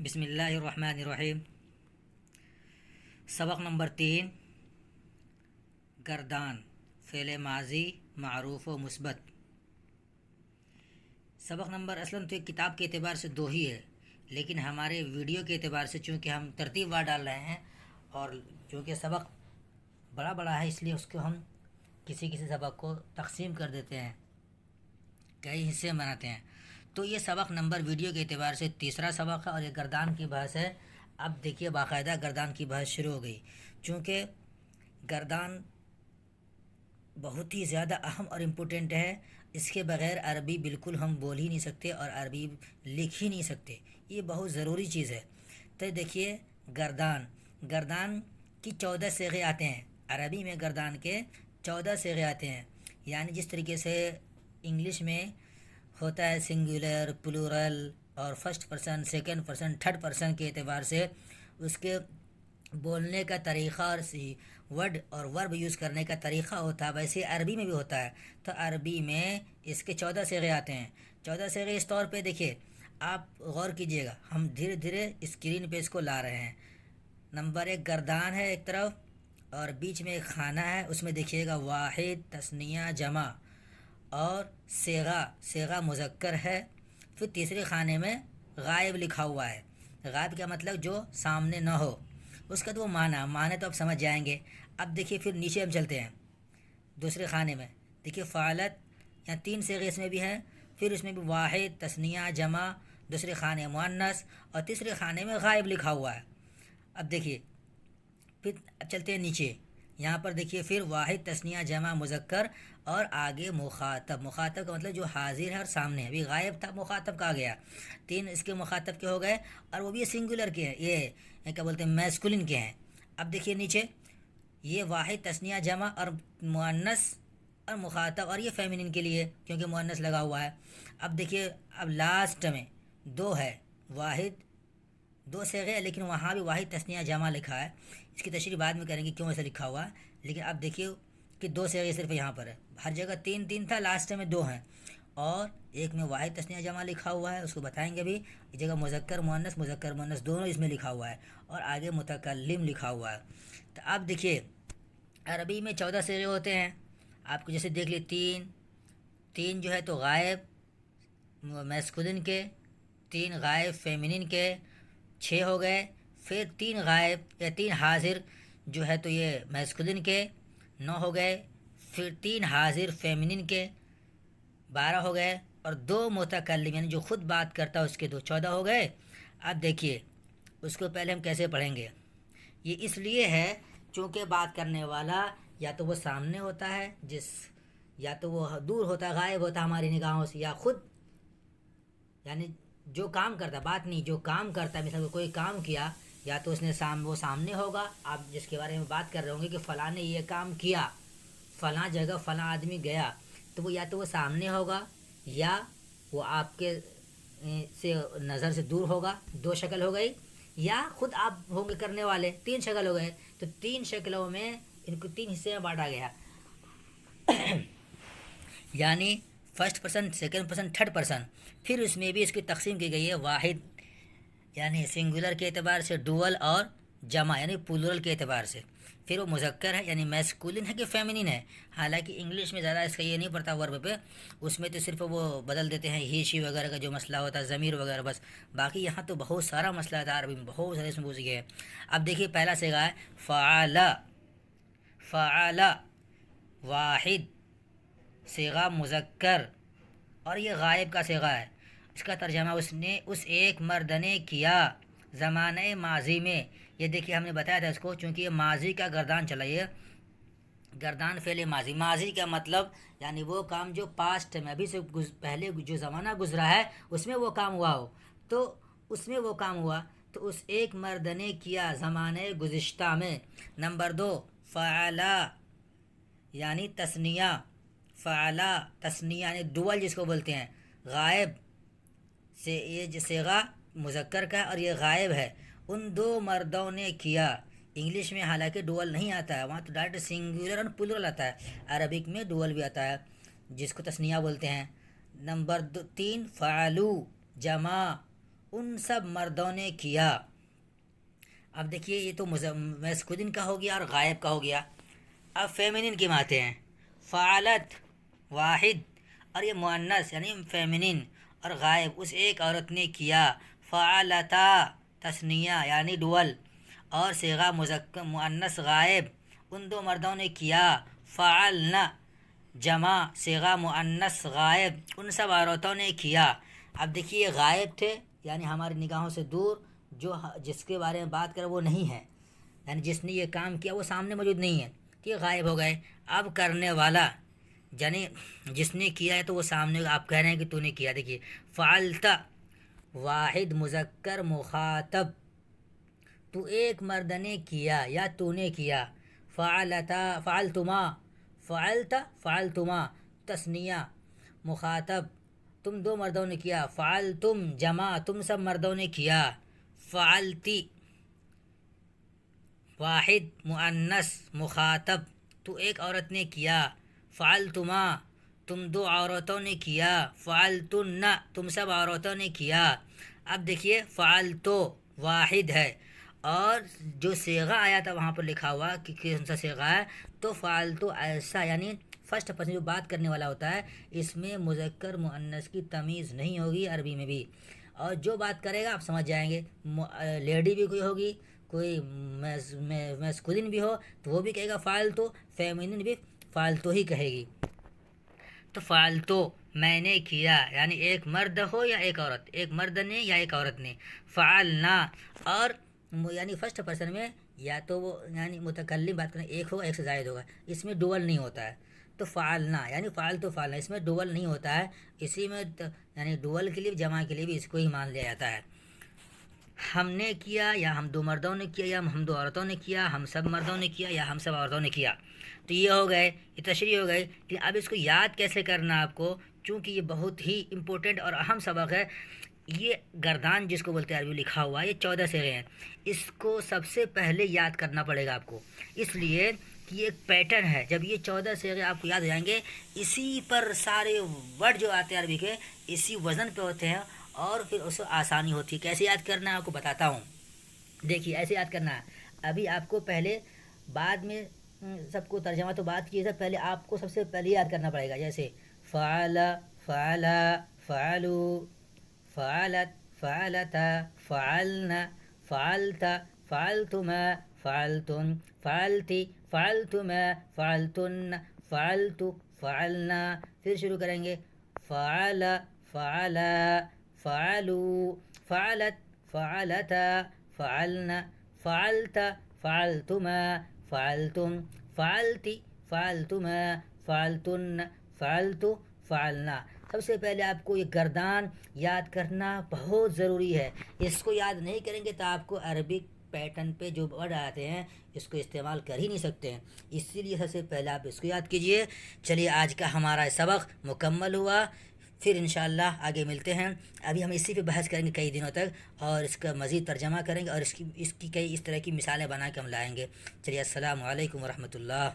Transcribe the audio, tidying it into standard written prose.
بسم اللہ الرحمن الرحیم۔ سبق نمبر 3، گردان، فعل ماضی معروف و مثبت۔ سبق نمبر اصلاً تو ایک کتاب کے اعتبار سے 2 ہی ہے، لیکن ہمارے ویڈیو کے اعتبار سے چونکہ ہم ترتیب وار ڈال رہے ہیں اور چونکہ سبق بڑا بڑا ہے، اس لیے اس کو ہم کسی سبق کو تقسیم کر دیتے ہیں، کئی حصے میں بناتے ہیں۔ تو یہ سبق نمبر ویڈیو کے اعتبار سے 3 سبق ہے اور یہ گردان کی بحث ہے۔ اب دیکھیے باقاعدہ گردان کی بحث شروع ہو گئی، چونکہ گردان بہت ہی زیادہ اہم اور امپورٹنٹ ہے۔ اس کے بغیر عربی بالکل ہم بول ہی نہیں سکتے اور عربی لکھ ہی نہیں سکتے، یہ بہت ضروری چیز ہے۔ تو دیکھیے گردان کی 14 صیغے آتے ہیں۔ عربی میں گردان کے 14 صیغے آتے ہیں، یعنی جس طریقے سے انگلش میں ہوتا ہے سنگولر، پلورل اور first person, second person, third person کے اعتبار سے اس کے بولنے کا طریقہ اور ورڈ اور ورب یوز کرنے کا طریقہ ہوتا ہے، ویسے عربی میں بھی ہوتا ہے۔ تو عربی میں اس کے 14 صیغے آتے ہیں۔ 14 صیغے اس طور پہ دیکھیے، آپ غور کیجئے گا، ہم دھیرے دھیرے اسکرین پہ اس کو لا رہے ہیں۔ نمبر 1 گردان ہے ایک طرف، اور بیچ میں ایک خانہ ہے، اس میں دیکھیے گا واحد، تثنیہ، جمع اور صیغہ مذکر ہے۔ پھر تیسرے خانے میں غائب لکھا ہوا ہے۔ غائب کا مطلب جو سامنے نہ ہو، اس کا تو وہ معنی تو آپ سمجھ جائیں گے۔ اب دیکھیے پھر نیچے ہم چلتے ہیں دوسرے خانے میں، دیکھیے فعالت، یا 3 صیغے اس میں بھی ہیں، پھر اس میں بھی واحد، تثنیہ، جمع، دوسرے خانے مؤنث اور تیسرے خانے میں غائب لکھا ہوا ہے۔ اب دیکھیے پھر چلتے ہیں نیچے، یہاں پر دیکھیے پھر واحد، تثنیہ، جمع، مذکر اور آگے مخاطب کا مطلب جو حاضر ہے اور سامنے ہے۔ ابھی غائب تھا، مخاطب کا آ گیا، 3 اس کے مخاطب کے ہو گئے، اور وہ بھی سنگولر کے ہیں، یہ کیا بولتے ہیں، میسکولن کے ہیں۔ اب دیکھیے نیچے یہ واحد، تثنیہ، جمع اور مؤنث اور مخاطب، اور یہ فیمینن کے لیے کیونکہ مؤنث لگا ہوا ہے۔ اب دیکھیے اب لاسٹ میں 2 ہے، واحد 2 صیغے، لیکن وہاں بھی واحد، تثنیہ، جمع لکھا ہے۔ اس کی تشریح بعد میں کریں گے کیوں ایسا لکھا ہوا ہے، لیکن اب دیکھیے کہ 2 صیغے صرف یہاں پر ہے، ہر جگہ 3 تھا، لاسٹ میں 2 ہیں، اور ایک میں واحد، تثنیہ، جمع لکھا ہوا ہے، اس کو بتائیں گے بھی۔ اس جگہ مذکر مؤنث دونوں اس میں لکھا ہوا ہے، اور آگے متکلم لکھا ہوا ہے۔ تو اب دیکھیے عربی میں 14 صیغے ہوتے ہیں، آپ کو جیسے دیکھ لیے 3 جو ہے تو غائب میسکولن کے، 3 غائب فیمینن کے، 6 ہو گئے۔ پھر 3 غائب یا 3 حاضر جو ہے تو یہ میسکولن کے، 9 ہو گئے۔ پھر 3 حاضر فیمینن کے، 12 ہو گئے، اور 2 متکلم یعنی جو خود بات کرتا ہے اس کے 2، 14 ہو گئے۔ اب دیکھیے اس کو پہلے ہم کیسے پڑھیں گے، یہ اس لیے ہے چونکہ بات کرنے والا یا تو وہ سامنے ہوتا ہے، یا تو وہ دور ہوتا ہے، غائب ہوتا ہے ہماری نگاہوں سے، یا خود یعنی جو کام کرتا ہے، بات نہیں، جو کام کرتا ہے، مثلا کوئی کام کیا، یا تو اس نے وہ سامنے ہوگا، آپ جس کے بارے میں بات کر رہے ہوں گے کہ فلاں نے یہ کام کیا، فلاں جگہ فلاں آدمی گیا، تو وہ یا تو وہ سامنے ہوگا، یا وہ آپ کے سے نظر سے دور ہوگا، 2 شکل ہو گئی، یا خود آپ ہوں گے کرنے والے، 3 شکل ہو گئے۔ تو 3 شکلوں میں ان کو 3 حصے میں بانٹا گیا، یعنی first person, second person, third person. پھر اس میں بھی اس کی تقسیم کی گئی ہے، واحد یعنی سنگولر کے اعتبار سے، ڈوول اور جمع یعنی پلورل کے اعتبار سے۔ پھر وہ مذکر ہے یعنی میسکولن ہے کہ فیمینن ہے، حالانکہ انگلش میں زیادہ اس کا یہ نہیں پڑتا ورب پہ، اس میں تو صرف وہ بدل دیتے ہیں ہی شی وغیرہ کا جو مسئلہ ہوتا ہے، ضمیر وغیرہ بس، باقی یہاں تو بہت سارا مسئلہ ہے عربی میں، بہت سارے اس میں گئے ہیں۔ اب دیکھیے پہلا صیغہ ہے فعل، واحد، صیغہ مذکر، اور یہ غائب کا صیغہ ہے۔ اس کا ترجمہ اس ایک مرد نے کیا زمانہ ماضی میں۔ یہ دیکھیے ہم نے بتایا تھا اس کو، چونکہ یہ ماضی کا گردان چلا، یہ گردان فعل ماضی کا مطلب یعنی وہ کام جو پاسٹ میں ابھی سے پہلے جو زمانہ گزرا ہے اس میں وہ کام ہوا ہو، تو اس میں وہ کام ہوا، تو اس ایک مرد نے کیا زمانے گزشتہ میں۔ نمبر 2 فعلا یعنی تثنیہ، فعلا تثنیہ یعنی ڈول جس کو بولتے ہیں، غائب سے یہ صیغہ مذکر کا ہے اور یہ غائب ہے، ان 2 مردوں نے کیا۔ انگلش میں حالانکہ ڈول نہیں آتا ہے، وہاں تو ڈائریکٹ سنگولر اور پلورل آتا ہے، عربک میں ڈول بھی آتا ہے جس کو تثنیہ بولتے ہیں۔ نمبر 3 فعلو، جمع ان سب مردوں نے کیا۔ اب دیکھیے یہ تو میسکولین کا ہو گیا اور غائب کا ہو گیا۔ اب فیمنین کی باتیں ہیں، فعلت واحد، اور یہ مؤنث یعنی فیمنین اور غائب اس ایک عورت نے کیا، فعلتا تثنیہ یعنی ڈول، اور صیغہ مذکر مؤنث غائب ان دو مردوں نے کیا، فعلنا جمع صیغہ مؤنث غائب ان سب عورتوں نے کیا۔ اب دیکھیے غائب تھے یعنی ہماری نگاہوں سے دور، جو جس کے بارے میں بات کریں وہ نہیں ہے، یعنی جس نے یہ کام کیا وہ سامنے موجود نہیں ہے، تو یہ غائب ہو گئے۔ اب کرنے والا یعنی جس نے کیا ہے تو وہ سامنے آپ کہہ رہے ہیں کہ تو نے کیا۔ دیکھیے فعلت واحد مذکر مخاطب، تو ایک مرد نے کیا یا تو نے کیا، فعلتا فعلتما، فعلت فعلتما تثنیہ مخاطب تم دو مردوں نے کیا، فعلتم جمع تم سب مردوں نے کیا، فعلتی واحد مؤنث مخاطب تو ایک عورت نے کیا، فعلتما تم دو عورتوں نے کیا، فعلتن تم سب عورتوں نے کیا۔ اب دیکھیے فعلتو واحد ہے، اور جو صیغہ آیا تھا وہاں پر لکھا ہوا کہ کون سا صیغہ ہے، تو فعلتو ایسا یعنی فرسٹ پرسن جو بات کرنے والا ہوتا ہے، اس میں مذکر مؤنث کی تمیز نہیں ہوگی عربی میں بھی، اور جو بات کرے گا آپ سمجھ جائیں گے، لیڈی بھی کوئی ہوگی، کوئی میسکولین بھی ہو تو وہ بھی کہے گا فعلتو، فیمینین بھی فعلتو ہی کہے گی۔ تو فعلتو میں نے کیا یعنی ایک مرد ہو یا ایک عورت، ایک مرد نے یا ایک عورت نے، فعلنا اور یعنی فرسٹ پرسن میں یا تو وہ یعنی متکلم بات کریں ایک ہوگا ایک سے زائد ہوگا، اس میں ڈوول نہیں ہوتا ہے، تو فعلنا یعنی فعلتو فعلنا اس میں ڈوول نہیں ہوتا ہے، اسی میں یعنی ڈوول کے لیے جمع کے لیے بھی اس کو ہی مان لیا جاتا ہے۔ ہم نے کیا یا ہم دو مردوں نے کیا یا ہم دو عورتوں نے کیا، ہم سب مردوں نے کیا یا ہم سب عورتوں نے کیا، تو یہ ہو گئے، یہ تشریح ہو گئی۔ کہ اب اس کو یاد کیسے کرنا آپ کو، چونکہ یہ بہت ہی امپورٹنٹ اور اہم سبق ہے۔ یہ گردان جس کو بولتے ہیں عربی لکھا ہوا ہے، یہ 14 صیغے ہیں، اس کو سب سے پہلے یاد کرنا پڑے گا آپ کو، اس لیے کہ یہ ایک پیٹرن ہے۔ جب یہ 14 صیغے آپ کو یاد ہو جائیں گے، اسی پر سارے ورڈ جو آتے ہیں عربی کے اسی وزن پہ ہوتے ہیں، اور پھر اس کو آسانی ہوتی ہے۔ کیسے یاد کرنا ہے آپ کو بتاتا ہوں، دیکھیے ایسے یاد کرنا ہے۔ ابھی آپ کو پہلے بعد میں سب کو ترجمہ تو بات کی، سب پہلے آپ کو سب سے پہلے یاد کرنا پڑے گا، جیسے فعل فعل فعلو فعلت فعلت فعلن فعلت فعلتما فعلتن فعلتی فعلتما فعلتن فعلت فعلنا۔ پھر شروع کریں گے، فعل فعل فعلوا فعلت فعلتا فعلن فعلت فعلتما فعلتم فعلتی فعلتما فعلتن فعلت فعلنا۔ سب سے پہلے آپ کو یہ گردان یاد کرنا بہت ضروری ہے، اس کو یاد نہیں کریں گے تو آپ کو عربک پیٹرن پہ جو ورڈ آتے ہیں اس کو استعمال کر ہی نہیں سکتے ہیں، اسی لیے سب سے پہلے آپ اس کو یاد کیجئے۔ چلیے آج کا ہمارا سبق مکمل ہوا، پھر انشاءاللہ آگے ملتے ہیں۔ ابھی ہم اسی پہ بحث کریں گے کئی دنوں تک، اور اس کا مزید ترجمہ کریں گے، اور اس کی کئی اس طرح کی مثالیں بنا کے ہم لائیں گے۔ چلیے السلام علیکم ورحمۃ اللہ۔